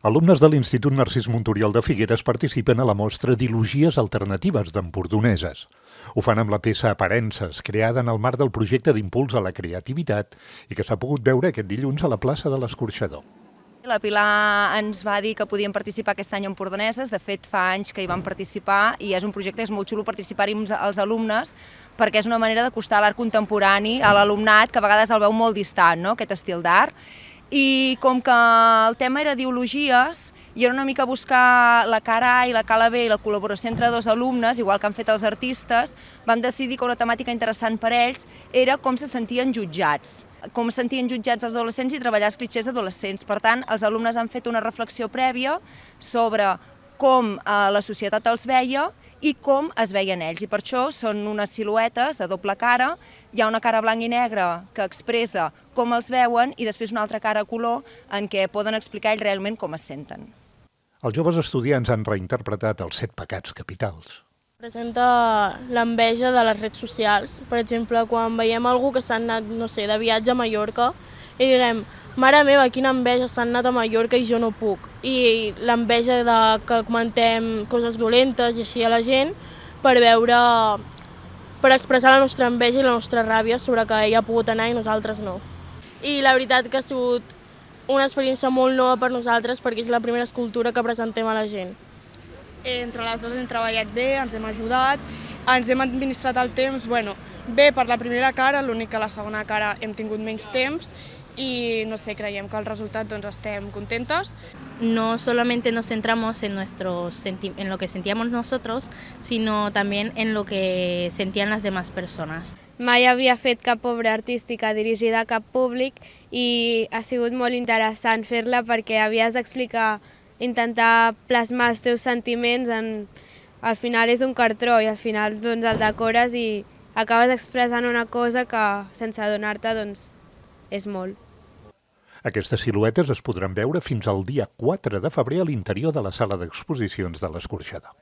Alumnes de l'Institut Narcís Monturiol de Figueres participen a la mostra d'Il·logies alternatives d'empordoneses. Ho fan amb la peça Aparences, creada en el marc del projecte d'impuls a la creativitat i que s'ha pogut veure aquest dilluns a la plaça de l'Escorxador. La Pilar ens va dir que podíem participar aquest any a Empordaneses, de fet fa anys que hi vam participar i és un projecte que és molt xulo participar-hi als alumnes perquè és una manera d'acostar l'art contemporani a l'alumnat que a vegades el veu molt distant, no? Aquest estil d'art. I com que el tema era d'ideologies i era una mica buscar la cara A i la cara B i la col·laboració entre dos alumnes, igual que han fet els artistes, vam decidir que una temàtica interessant per ells era com se sentien jutjats. Com se sentien jutjats els adolescents i treballar els clixés adolescents. Per tant, els alumnes han fet una reflexió prèvia sobre com la societat els veia i com es veien ells. I per això són unes siluetes de doble cara. Hi ha una cara blanc i negra que expressa com els veuen i després una altra cara a color en què poden explicar ells realment com es senten. Els joves estudiants han reinterpretat els 7 pecats capitals. Presenta l'enveja de les redes socials. Per exemple, quan veiem algú que s'han anat, no sé, de viatge a Mallorca i diguem, mare meva, quina enveja, s'han anat a Mallorca i jo no puc. I l'enveja de que comentem coses dolentes i així a la gent per expressar la nostra enveja i la nostra ràbia sobre que ella ha pogut anar i nosaltres no. I la veritat que ha sigut una experiència molt nova per nosaltres perquè és la primera escultura que presentem a la gent. Entre les dues hem treballat bé, ens hem ajudat, ens hem administrat el temps, bé per la primera cara, l'únic que la segona cara hem tingut menys temps y no sé, creiem que el resultat estem contentes. No solamente nos centramos en lo que sentíamos nosotros, sino también en lo que sentían las demás personas. Mai havia fet cap obra artística dirigida a cap públic i ha sigut molt interessant fer-la perquè havies d'explicar, intentar plasmar els teus sentiments, al final és un cartró i al final el decores i acabes expressant una cosa que sense adonar-te és molt. Aquestes siluetes es podran veure fins al dia 4 de febrer a l'interior de la sala d'exposicions de l'Escorxador.